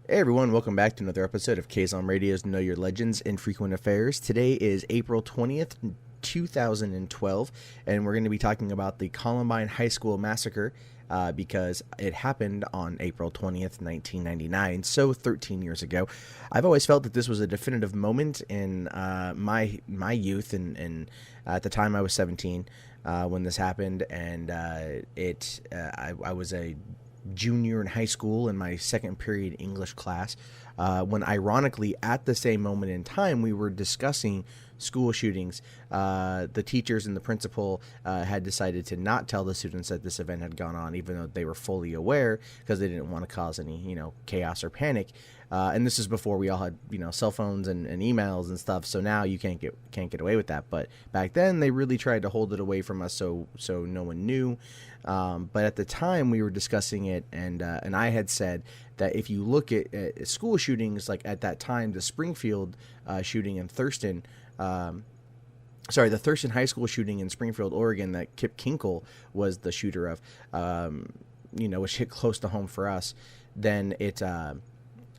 Hey everyone, welcome back to another episode of kzomradio's Know Your Legends Infrequent Affairs. Today is April 20th, 2012, and we're going to be talking about the Columbine High School Massacre because it happened on April 20th, 1999, so 13 years ago. I've always felt that this was a definitive moment in my youth, and at the time I was 17 when this happened, and I was a junior in high school in my second period English class, when ironically at the same moment in time we were discussing school shootings. The teachers and the principal had decided to not tell the students that this event had gone on, even though they were fully aware, because they didn't want to cause any chaos or panic. And this is before we all had cell phones and emails and stuff, so now you can't get away with that. But back then they really tried to hold it away from us so no one knew. But at the time we were discussing it, and I had said that if you look at school shootings, like at that time, the Springfield shooting in Thurston, the Thurston High School shooting in Springfield, Oregon, that Kip Kinkle was the shooter of, which hit close to home for us, then it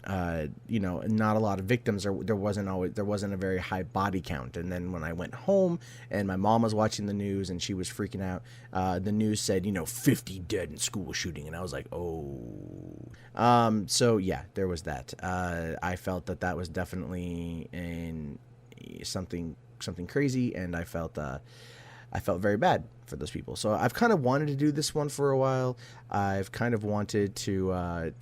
not a lot of victims, or there wasn't a very high body count. And then when I went home and my mom was watching the news and she was freaking out, the news said 50 dead in school shooting, and I was like, so yeah, there was that. I felt that was definitely something crazy, and I felt very bad for those people. So I've kind of wanted to do this one for a while. I've kind of wanted to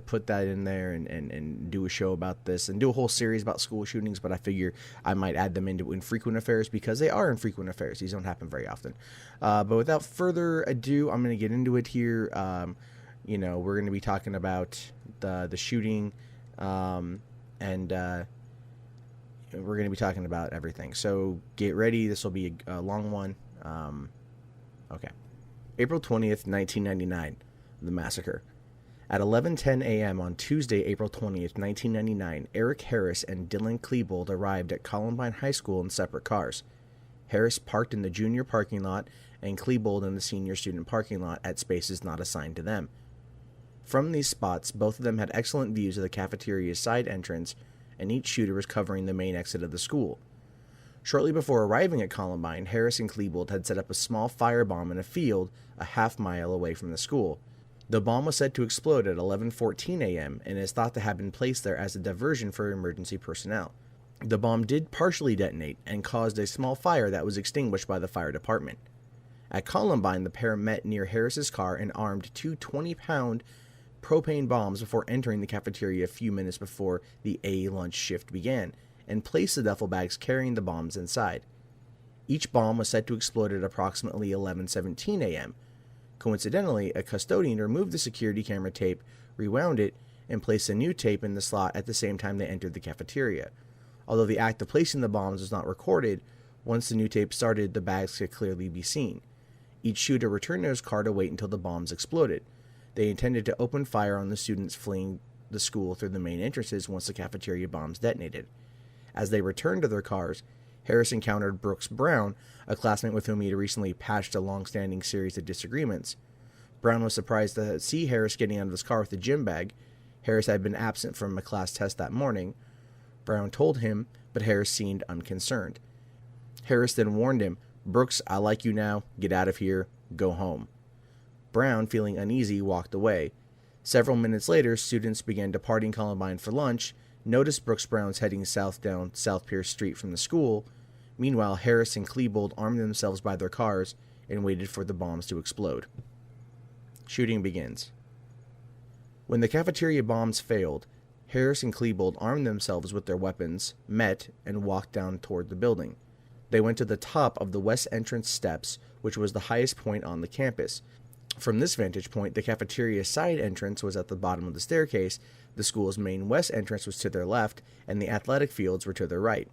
put that in there and do a show about this and do a whole series about school shootings, but I figure I might add them into infrequent affairs because they are infrequent affairs. These don't happen very often. But without further ado, I'm going to get into it here. We're going to be talking about the shooting, and we're going to be talking about everything. So get ready. This will be a long one. Okay. April 20th, 1999, the massacre. At 11:10 a.m. on Tuesday, April 20th, 1999, Eric Harris and Dylan Klebold arrived at Columbine High School in separate cars. Harris parked in the junior parking lot and Klebold in the senior student parking lot at spaces not assigned to them. From these spots, both of them had excellent views of the cafeteria's side entrance, and each shooter was covering the main exit of the school. Shortly before arriving at Columbine, Harris and Klebold had set up a small firebomb in a field a half-mile away from the school. The bomb was said to explode at 11:14 a.m. and is thought to have been placed there as a diversion for emergency personnel. The bomb did partially detonate and caused a small fire that was extinguished by the fire department. At Columbine, the pair met near Harris's car and armed two 20-pound propane bombs before entering the cafeteria a few minutes before the A lunch shift began, and placed the duffel bags carrying the bombs inside. Each bomb was said to explode at approximately 11:17 a.m. Coincidentally, a custodian removed the security camera tape, rewound it, and placed a new tape in the slot at the same time they entered the cafeteria. Although the act of placing the bombs was not recorded, once the new tape started, the bags could clearly be seen. Each shooter returned to his car to wait until the bombs exploded. They intended to open fire on the students fleeing the school through the main entrances once the cafeteria bombs detonated. As they returned to their cars, Harris encountered Brooks Brown, a classmate with whom he had recently patched a long-standing series of disagreements. Brown was surprised to see Harris getting out of his car with a gym bag. Harris had been absent from a class test that morning. Brown told him, but Harris seemed unconcerned. Harris then warned him, "Brooks, I like you now. Get out of here. Go home." Brown, feeling uneasy, walked away. Several minutes later, students began departing Columbine for lunch, noticed Brooks Brown's heading south down South Pierce Street from the school. Meanwhile, Harris and Klebold armed themselves by their cars and waited for the bombs to explode. Shooting begins. When the cafeteria bombs failed, Harris and Klebold armed themselves with their weapons, met, and walked down toward the building. They went to the top of the west entrance steps, which was the highest point on the campus. From this vantage point, the cafeteria's side entrance was at the bottom of the staircase, the school's main west entrance was to their left, and the athletic fields were to their right.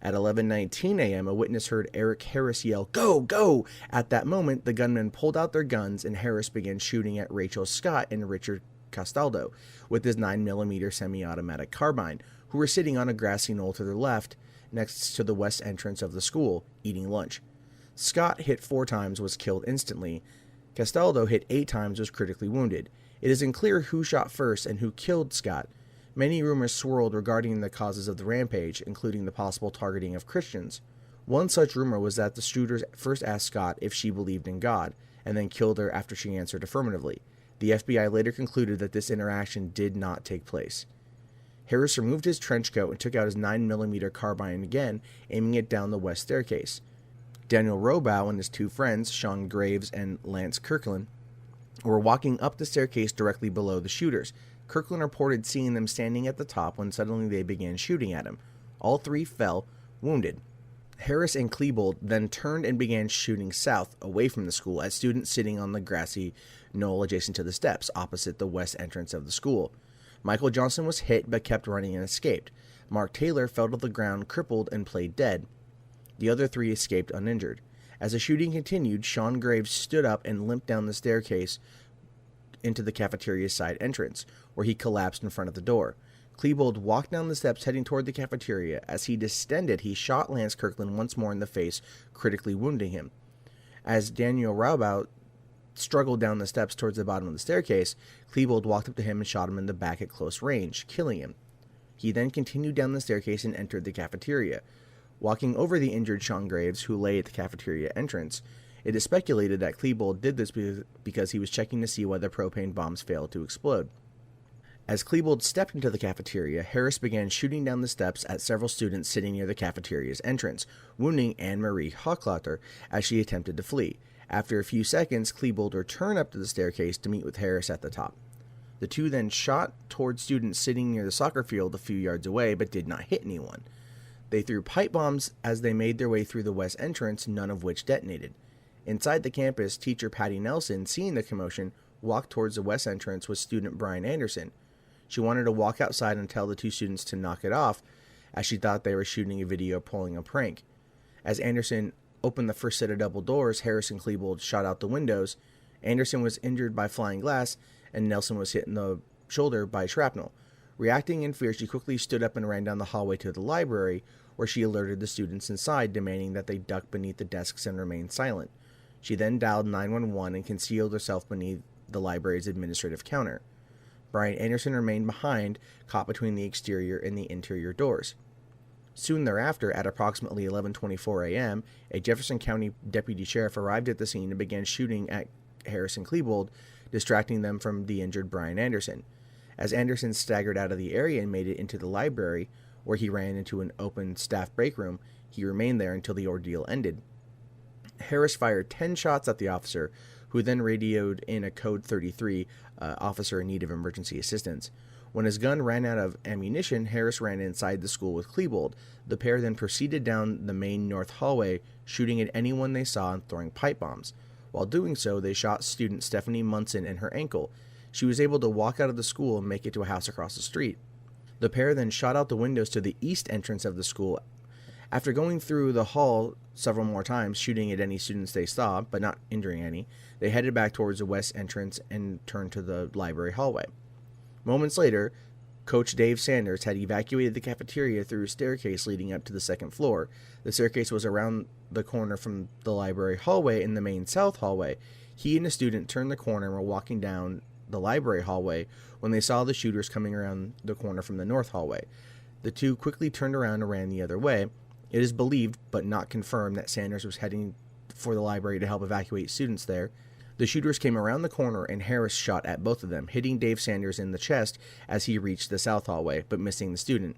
At 11:19 a.m., a witness heard Eric Harris yell, "Go, go!" At that moment, the gunmen pulled out their guns, and Harris began shooting at Rachel Scott and Richard Castaldo with his 9mm semi-automatic carbine, who were sitting on a grassy knoll to their left, next to the west entrance of the school, eating lunch. Scott hit 4 times, was killed instantly. Castaldo hit 8 times, was critically wounded. It is unclear who shot first and who killed Scott. Many rumors swirled regarding the causes of the rampage, including the possible targeting of Christians. One such rumor was that the shooters first asked Scott if she believed in God, and then killed her after she answered affirmatively. The FBI later concluded that this interaction did not take place. Harris removed his trench coat and took out his 9mm carbine again, aiming it down the west staircase. Daniel Robow and his two friends, Sean Graves and Lance Kirkland, were walking up the staircase directly below the shooters. Kirkland reported seeing them standing at the top when suddenly they began shooting at him. All three fell, wounded. Harris and Klebold then turned and began shooting south, away from the school, at students sitting on the grassy knoll adjacent to the steps, opposite the west entrance of the school. Michael Johnson was hit but kept running and escaped. Mark Taylor fell to the ground crippled and played dead. The other three escaped uninjured. As the shooting continued, Sean Graves stood up and limped down the staircase into the cafeteria's side entrance, where he collapsed in front of the door. Klebold walked down the steps heading toward the cafeteria. As he descended, he shot Lance Kirkland once more in the face, critically wounding him. As Daniel Robow struggled down the steps towards the bottom of the staircase, Klebold walked up to him and shot him in the back at close range, killing him. He then continued down the staircase and entered the cafeteria. Walking over the injured Sean Graves, who lay at the cafeteria entrance, it is speculated that Klebold did this because he was checking to see whether propane bombs failed to explode. As Klebold stepped into the cafeteria, Harris began shooting down the steps at several students sitting near the cafeteria's entrance, wounding Anne-Marie Hochlatter as she attempted to flee. After a few seconds, Klebold returned up to the staircase to meet with Harris at the top. The two then shot toward students sitting near the soccer field a few yards away, but did not hit anyone. They threw pipe bombs as they made their way through the west entrance, none of which detonated. Inside the campus, teacher Patty Nelson, seeing the commotion, walked towards the west entrance with student Brian Anderson. She wanted to walk outside and tell the two students to knock it off, as she thought they were shooting a video pulling a prank. As Anderson opened the first set of double doors, Harris and Klebold shot out the windows. Anderson was injured by flying glass, and Nelson was hit in the shoulder by shrapnel. Reacting in fear, she quickly stood up and ran down the hallway to the library, where she alerted the students inside, demanding that they duck beneath the desks and remain silent. She then dialed 911 and concealed herself beneath the library's administrative counter. Brian Anderson remained behind, caught between the exterior and the interior doors. Soon thereafter, at approximately 11:24 a.m., a Jefferson County deputy sheriff arrived at the scene and began shooting at Harris and Klebold, distracting them from the injured Brian Anderson. As Anderson staggered out of the area and made it into the library, where he ran into an open staff break room, he remained there until the ordeal ended. Harris fired 10 shots at the officer, who then radioed in a code 33 officer in need of emergency assistance. When his gun ran out of ammunition, Harris ran inside the school with Klebold. The pair then proceeded down the main north hallway, shooting at anyone they saw and throwing pipe bombs. While doing so, they shot student Stephanie Munson in her ankle. She was able to walk out of the school and make it to a house across the street. The pair then shot out the windows to the east entrance of the school. After going through the hall several more times, shooting at any students they saw, but not injuring any, they headed back towards the west entrance and turned to the library hallway. Moments later, Coach Dave Sanders had evacuated the cafeteria through a staircase leading up to the second floor. The staircase was around the corner from the library hallway in the main south hallway. He and a student turned the corner and were walking down the library hallway when they saw the shooters coming around the corner from the north hallway. The two quickly turned around and ran the other way. It is believed, but not confirmed, that Sanders was heading for the library to help evacuate students there. The shooters came around the corner and Harris shot at both of them, hitting Dave Sanders in the chest as he reached the south hallway, but missing the student.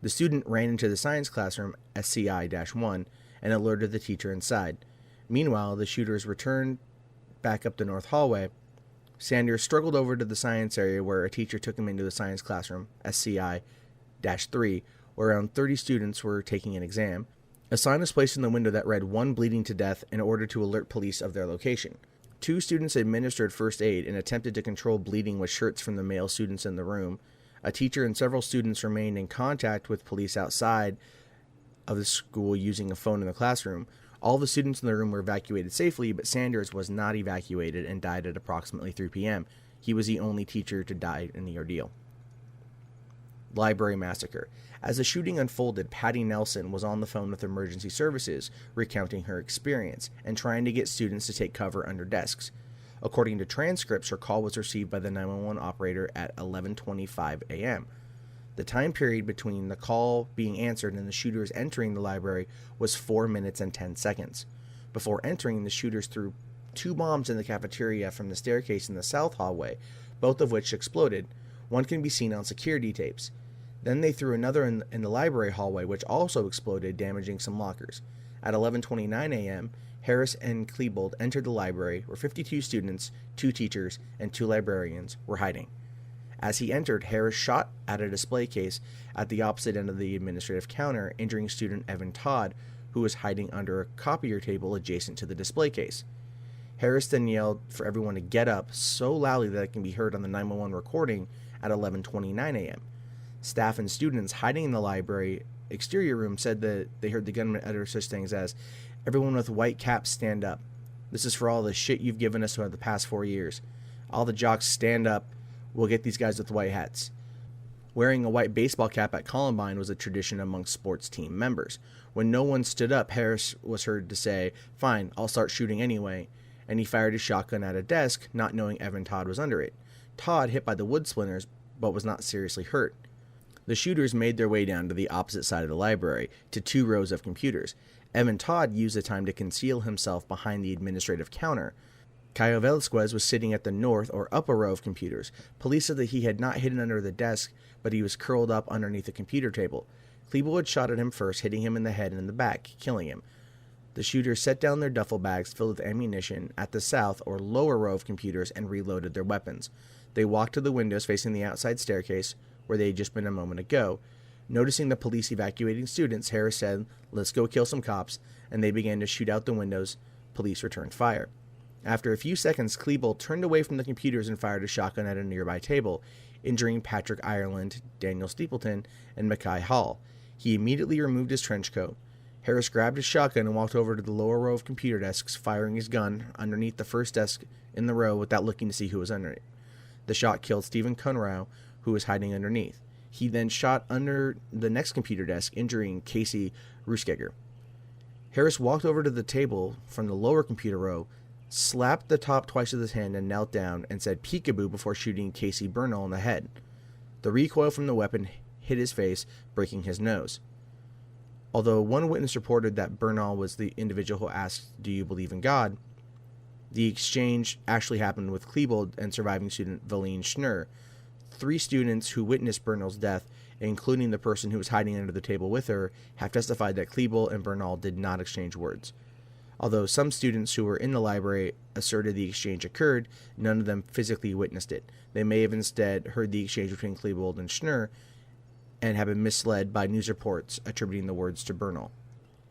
The student ran into the science classroom, SCI-1, and alerted the teacher inside. Meanwhile, the shooters returned back up the north hallway. Sanders struggled over to the science area where a teacher took him into the science classroom, SCI-3, where around 30 students were taking an exam. A sign was placed in the window that read "1 bleeding to death" in order to alert police of their location. 2 students administered first aid and attempted to control bleeding with shirts from the male students in the room. A teacher and several students remained in contact with police outside of the school using a phone in the classroom. All the students in the room were evacuated safely, but Sanders was not evacuated and died at approximately 3 p.m. He was the only teacher to die in the ordeal. Library Massacre. As the shooting unfolded, Patty Nelson was on the phone with emergency services, recounting her experience and trying to get students to take cover under desks. According to transcripts, her call was received by the 911 operator at 11:25 a.m. The time period between the call being answered and the shooters entering the library was 4 minutes and 10 seconds. Before entering, the shooters threw 2 bombs in the cafeteria from the staircase in the south hallway, both of which exploded. One can be seen on security tapes. Then they threw another in the library hallway, which also exploded, damaging some lockers. At 11:29 a.m., Harris and Klebold entered the library, where 52 students, 2 teachers, and 2 librarians were hiding. As he entered, Harris shot at a display case at the opposite end of the administrative counter, injuring student Evan Todd, who was hiding under a copier table adjacent to the display case. Harris then yelled for everyone to get up so loudly that it can be heard on the 911 recording at 11:29 a.m. Staff and students hiding in the library exterior room said that they heard the gunman utter such things as, "Everyone with white caps stand up. This is for all the shit you've given us over the past 4 years. All the jocks stand up. We'll get these guys with white hats." Wearing a white baseball cap at Columbine was a tradition amongst sports team members. When no one stood up, Harris was heard to say, "Fine, I'll start shooting anyway," and he fired his shotgun at a desk, not knowing Evan Todd was under it. Todd hit by the wood splinters, but was not seriously hurt. The shooters made their way down to the opposite side of the library, to 2 rows of computers. Evan Todd used the time to conceal himself behind the administrative counter. Caio Velasquez was sitting at the north or upper row of computers. Police said that he had not hidden under the desk, but he was curled up underneath a computer table. Klebold had shot at him first, hitting him in the head and in the back, killing him. The shooters set down their duffel bags filled with ammunition at the south or lower row of computers and reloaded their weapons. They walked to the windows facing the outside staircase, where they had just been a moment ago. Noticing the police evacuating students, Harris said, "Let's go kill some cops," and they began to shoot out the windows. Police returned fire. After a few seconds, Klebold turned away from the computers and fired a shotgun at a nearby table, injuring Patrick Ireland, Daniel Stapleton, and Mackay Hall. He immediately removed his trench coat. Harris grabbed his shotgun and walked over to the lower row of computer desks, firing his gun underneath the first desk in the row without looking to see who was under it. The shot killed Stephen Conroe, who was hiding underneath. He then shot under the next computer desk, injuring Casey Ruskegger. Harris walked over to the table from the lower computer row, slapped the top twice with his hand, and knelt down and said peekaboo before shooting Casey Bernal in the head. The recoil from the weapon hit his face, breaking his nose. Although one witness reported that Bernal was the individual who asked, "Do you believe in God?" the exchange actually happened with Klebold and surviving student Valine Schnur. 3 students who witnessed Bernal's death, including the person who was hiding under the table with her, have testified that Klebold and Bernal did not exchange words. Although some students who were in the library asserted the exchange occurred, none of them physically witnessed it. They may have instead heard the exchange between Klebold and Schnur and have been misled by news reports attributing the words to Bernal.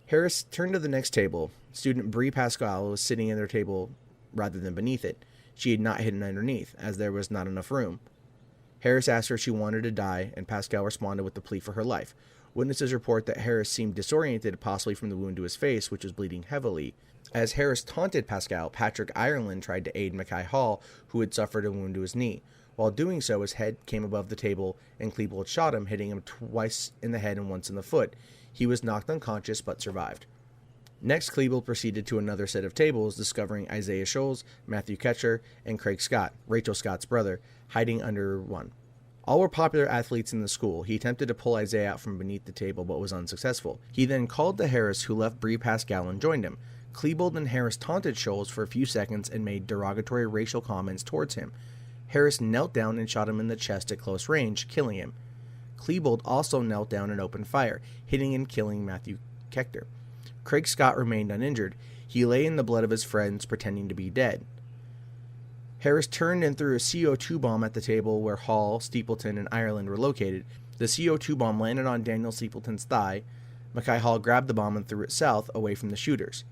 Harris turned to the next table. Student Brie Pascal was sitting at their table rather than beneath it. She had not hidden underneath, as there was not enough room. Harris asked her if she wanted to die, and Pascal responded with the plea for her life. Witnesses report that Harris seemed disoriented, possibly from the wound to his face, which was bleeding heavily. As Harris taunted Pascal, Patrick Ireland tried to aid Mackay Hall, who had suffered a wound to his knee. While doing so, his head came above the table, and Klebold shot him, hitting him twice in the head and once in the foot. He was knocked unconscious, but survived. Next, Klebold proceeded to another set of tables, discovering Isaiah Scholes, Matthew Ketcher, and Craig Scott, Rachel Scott's brother, hiding under one. All were popular athletes in the school. He attempted to pull Isaiah out from beneath the table, but was unsuccessful. He then called to Harris, who left Brie Pascal and joined him. Klebold and Harris taunted Scholes for a few seconds and made derogatory racial comments towards him. Harris knelt down and shot him in the chest at close range, killing him. Klebold also knelt down and opened fire, hitting and killing Matthew Ketcher. Craig Scott remained uninjured. He lay in the blood of his friends, pretending to be dead. Harris turned and threw a CO2 bomb at the table where Hall, Stapleton, and Ireland were located. The CO2 bomb landed on Daniel Stapleton's thigh. Mackay Hall grabbed the bomb and threw it south, away from the shooters.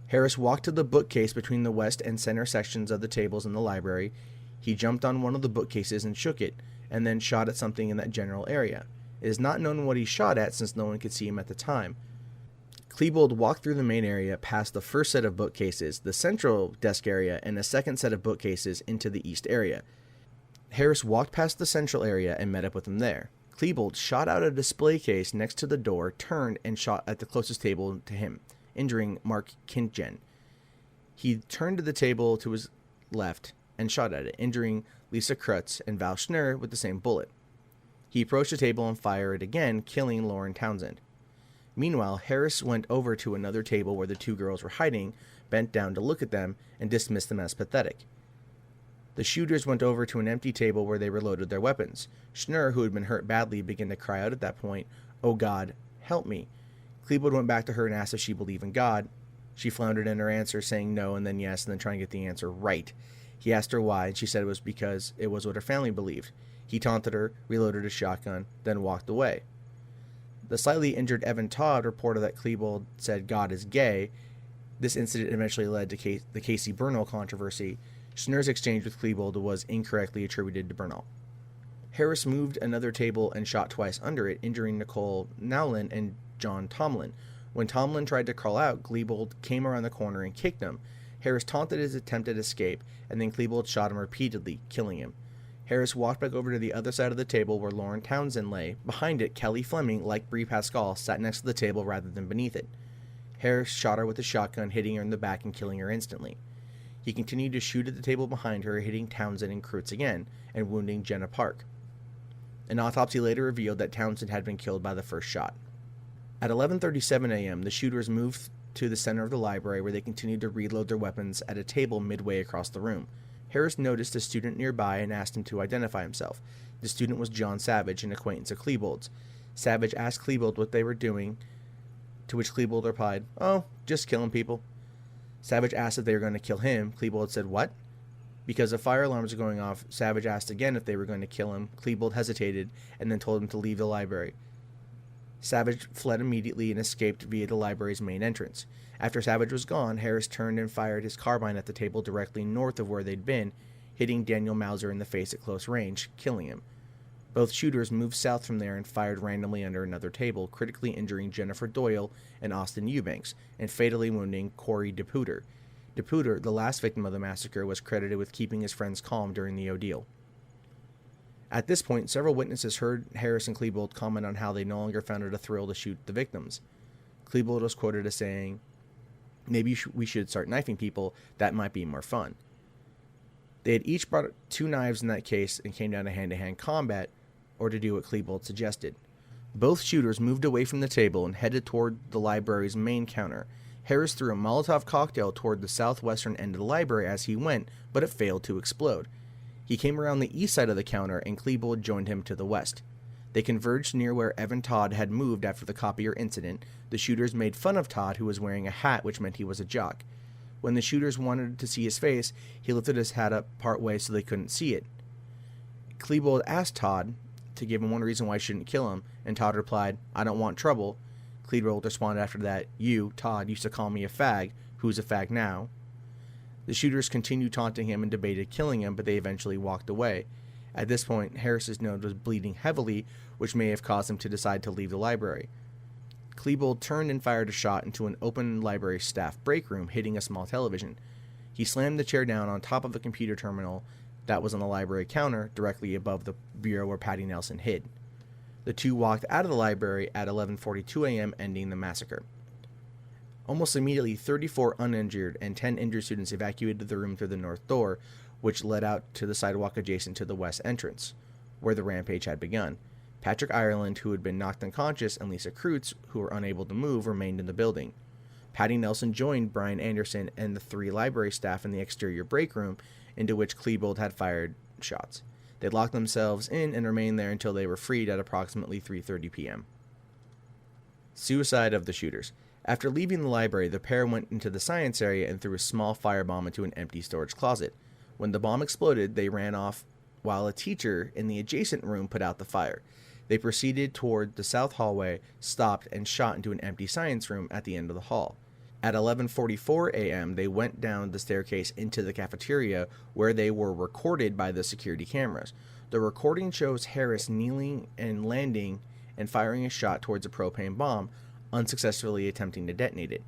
Harris walked to the bookcase between the west and center sections of the tables in the library. He jumped on one of the bookcases and shook it, and then shot at something in that general area. It is not known what he shot at, since no one could see him at the time. Klebold walked through the main area, past the first set of bookcases, the central desk area, and a second set of bookcases into the east area. Harris walked past the central area and met up with him there. Klebold shot out a display case next to the door, turned, and shot at the closest table to him, injuring Mark Kintgen. He turned to the table to his left and shot at it, injuring Lisa Krutz and Val Schnur with the same bullet. He approached the table and fired again, killing Lauren Townsend. Meanwhile, Harris went over to another table where the two girls were hiding, bent down to look at them, and dismissed them as pathetic. The shooters went over to an empty table where they reloaded their weapons. Schnurr, who had been hurt badly, began to cry out at that point, "Oh God, help me." Klebold went back to her and asked if she believed in God. She floundered in her answer, saying no and then yes, and then trying to get the answer right. He asked her why, and she said it was because it was what her family believed. He taunted her, reloaded his shotgun, then walked away. The slightly injured Evan Todd reported that Klebold said God is gay. This incident eventually led to the Casey Bernal controversy. Schnurr's exchange with Klebold was incorrectly attributed to Bernal. Harris moved another table and shot twice under it, injuring Nicole Nowlin and John Tomlin. When Tomlin tried to crawl out, Klebold came around the corner and kicked him. Harris taunted his attempted escape, and then Klebold shot him repeatedly, killing him. Harris walked back over to the other side of the table where Lauren Townsend lay. Behind it, Kelly Fleming, like Brie Pascal, sat next to the table rather than beneath it. Harris shot her with a shotgun, hitting her in the back and killing her instantly. He continued to shoot at the table behind her, hitting Townsend and Kreutz again, and wounding Jenna Park. An autopsy later revealed that Townsend had been killed by the first shot. At 11:37 a.m., the shooters moved to the center of the library where they continued to reload their weapons at a table midway across the room. Harris noticed a student nearby and asked him to identify himself. The student was John Savage, an acquaintance of Klebold's. Savage asked Klebold what they were doing, to which Klebold replied, "Oh, just killing people." Savage asked if they were going to kill him. Klebold said, "What?" Because the fire alarms were going off, Savage asked again if they were going to kill him. Klebold hesitated and then told him to leave the library. Savage fled immediately and escaped via the library's main entrance. After Savage was gone, Harris turned and fired his carbine at the table directly north of where they'd been, hitting Daniel Mauser in the face at close range, killing him. Both shooters moved south from there and fired randomly under another table, critically injuring Jennifer Doyle and Austin Eubanks, and fatally wounding Corey DePuter. DePuter, the last victim of the massacre, was credited with keeping his friends calm during the ordeal. At this point, several witnesses heard Harris and Klebold comment on how they no longer found it a thrill to shoot the victims. Klebold was quoted as saying, "Maybe we should start knifing people, that might be more fun." They had each brought 2 knives in that case and came down to hand-to-hand combat, or to do what Klebold suggested. Both shooters moved away from the table and headed toward the library's main counter. Harris threw a Molotov cocktail toward the southwestern end of the library as he went, but it failed to explode. He came around the east side of the counter, and Klebold joined him to the west. They converged near where Evan Todd had moved after the copier incident. The shooters made fun of Todd, who was wearing a hat, which meant he was a jock. When the shooters wanted to see his face, he lifted his hat up partway so they couldn't see it. Klebold asked Todd to give him one reason why he shouldn't kill him, and Todd replied, "I don't want trouble." Klebold responded after that, "You, Todd, used to call me a fag. Who's a fag now?" The shooters continued taunting him and debated killing him, but they eventually walked away. At this point, Harris's nose was bleeding heavily, which may have caused him to decide to leave the library. Klebold turned and fired a shot into an open library staff break room, hitting a small television. He slammed the chair down on top of the computer terminal that was on the library counter, directly above the bureau where Patty Nelson hid. The two walked out of the library at 11:42 a.m., ending the massacre. Almost immediately, 34 uninjured and 10 injured students evacuated the room through the north door, which led out to the sidewalk adjacent to the west entrance, where the rampage had begun. Patrick Ireland, who had been knocked unconscious, and Lisa Kreutz, who were unable to move, remained in the building. Patty Nelson joined Brian Anderson and the 3 library staff in the exterior break room, into which Klebold had fired shots. They locked themselves in and remained there until they were freed at approximately 3:30 p.m. Suicide of the shooters. After leaving the library, the pair went into the science area and threw a small firebomb into an empty storage closet. When the bomb exploded, they ran off while a teacher in the adjacent room put out the fire. They proceeded toward the south hallway, stopped, and shot into an empty science room at the end of the hall. At 11:44 a.m., they went down the staircase into the cafeteria, where they were recorded by the security cameras. The recording shows Harris kneeling and landing and firing a shot towards a propane bomb, unsuccessfully attempting to detonate it.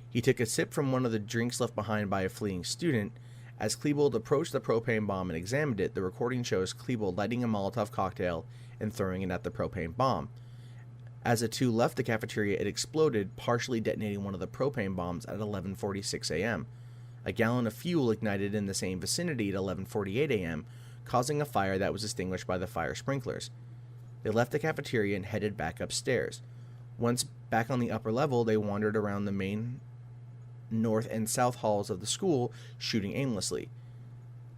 He took a sip from one of the drinks left behind by a fleeing student. As Klebold approached the propane bomb and examined it, the recording shows Klebold lighting a Molotov cocktail and throwing it at the propane bomb. As the two left the cafeteria, it exploded, partially detonating one of the propane bombs at 11:46 a.m. A gallon of fuel ignited in the same vicinity at 11:48 a.m., causing a fire that was extinguished by the fire sprinklers. They left the cafeteria and headed back upstairs. Once back on the upper level, they wandered around the main north and south halls of the school, shooting aimlessly.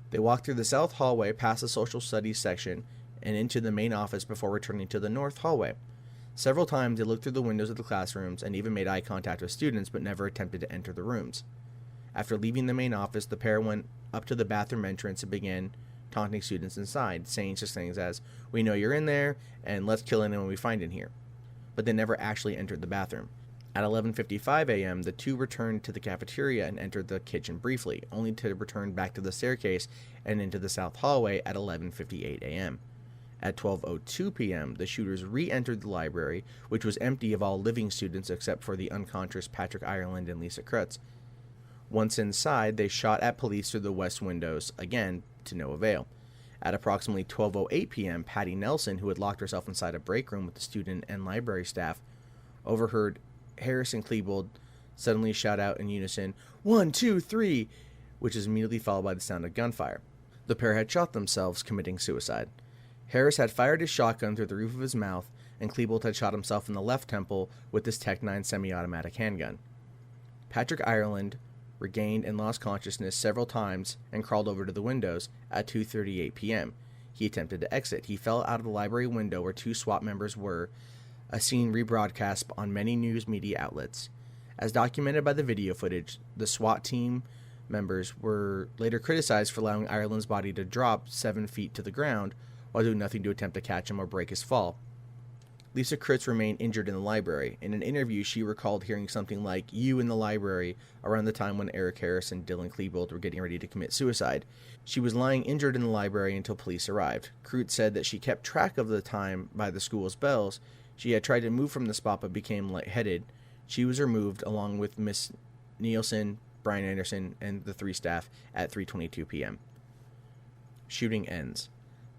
They walked through the south hallway, past the social studies section, and into the main office before returning to the north hallway. Several times they looked through the windows of the classrooms and even made eye contact with students, but never attempted to enter the rooms. After leaving the main office, the pair went up to the bathroom entrance and began taunting students inside, saying such things as, "We know you're in there, and let's kill anyone we find in here." But they never actually entered the bathroom. At 11:55 a.m., the two returned to the cafeteria and entered the kitchen briefly, only to return back to the staircase and into the south hallway at 11:58 a.m. At 12:02 p.m., the shooters re-entered the library, which was empty of all living students except for the unconscious Patrick Ireland and Lisa Krutz. Once inside, they shot at police through the west windows, again, to no avail. At approximately 12:08 p.m., Patty Nelson, who had locked herself inside a break room with the student and library staff, overheard Harris and Klebold suddenly shout out in unison, "1, 2, 3," which is immediately followed by the sound of gunfire. The pair had shot themselves, committing suicide. Harris had fired his shotgun through the roof of his mouth, and Klebold had shot himself in the left temple with his Tech-9 semi-automatic handgun. Patrick Ireland regained and lost consciousness several times and crawled over to the windows at 2:38 p.m. He attempted to exit. He fell out of the library window where two SWAT members were, a scene rebroadcast on many news media outlets. As documented by the video footage, the SWAT team members were later criticized for allowing Ireland's body to drop 7 feet to the ground while doing nothing to attempt to catch him or break his fall. Lisa Krutz remained injured in the library. In an interview, she recalled hearing something like, "You in the library," around the time when Eric Harris and Dylan Klebold were getting ready to commit suicide. She was lying injured in the library until police arrived. Krutz said that she kept track of the time by the school's bells. She had tried to move from the spot but became lightheaded. She was removed along with Miss Nielsen, Brian Anderson, and the three staff at 3:22 p.m. Shooting ends.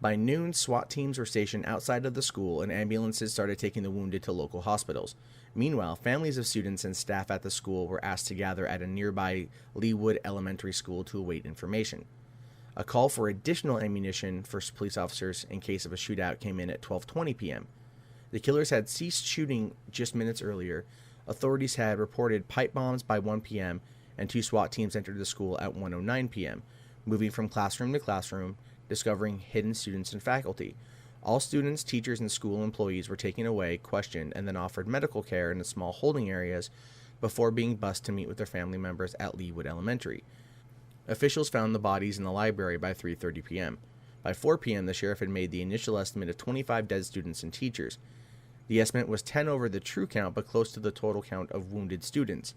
By noon, SWAT teams were stationed outside of the school and ambulances started taking the wounded to local hospitals. Meanwhile, families of students and staff at the school were asked to gather at a nearby Leawood Elementary School to await information. A call for additional ammunition for police officers in case of a shootout came in at 12:20 p.m. The killers had ceased shooting just minutes earlier. Authorities had reported pipe bombs by 1 p.m., and two SWAT teams entered the school at 1:09 p.m., moving from classroom to classroom, discovering hidden students and faculty. All students, teachers, and school employees were taken away, questioned, and then offered medical care in the small holding areas before being bused to meet with their family members at Leawood Elementary. Officials found the bodies in the library by 3:30 p.m. By 4 p.m., the sheriff had made the initial estimate of 25 dead students and teachers. The estimate was 10 over the true count, but close to the total count of wounded students.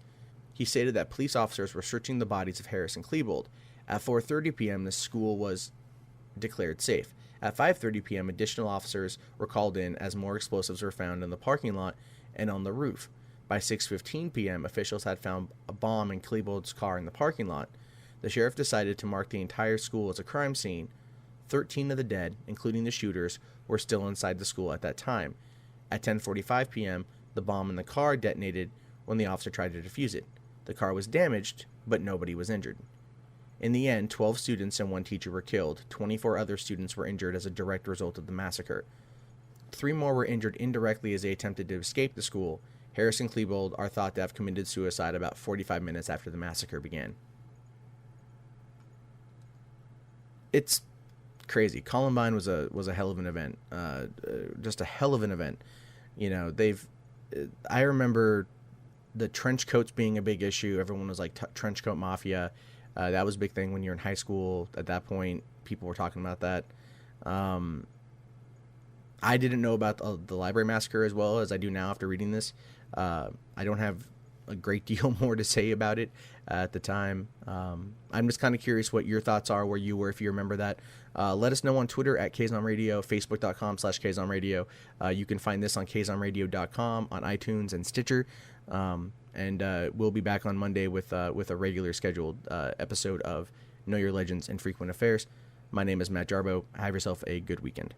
He stated that police officers were searching the bodies of Harris and Klebold. At 4:30 p.m., the school was declared safe. At 5:30 p.m., additional officers were called in as more explosives were found in the parking lot and on the roof. By 6:15 p.m., officials had found a bomb in Klebold's car in the parking lot. The sheriff decided to mark the entire school as a crime scene. 13 of the dead, including the shooters, were still inside the school at that time. At 10:45 p.m., the bomb in the car detonated when the officer tried to defuse it. The car was damaged, but nobody was injured. In the end, 12 students and one teacher were killed. 24 other students were injured as a direct result of the massacre. 3 more were injured indirectly as they attempted to escape the school. Harris and Klebold are thought to have committed suicide about 45 minutes after the massacre began. It's crazy. Columbine was a hell of an event. Just a hell of an event. You know, I remember the trench coats being a big issue. Everyone was like Trench Coat Mafia. That was a big thing when you're in high school. At that point, people were talking about that. I didn't know about the library massacre as well as I do now after reading this. I don't have a great deal more to say about it at the time. I'm just kind of curious what your thoughts are, where you were, if you remember that. Let us know on Twitter at kzomradio, facebook.com/kzomradio. You can find this on kzomradio.com, on iTunes and Stitcher. And we'll be back on Monday with a regular scheduled episode of Know Your Legends Infrequent Affairs. My name is Matt Jarbo. Have yourself a good weekend.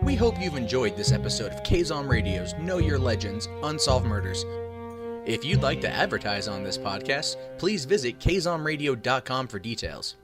We hope you've enjoyed this episode of KZOM Radio's Know Your Legends Unsolved Murders. If you'd like to advertise on this podcast, please visit kzomradio.com for details.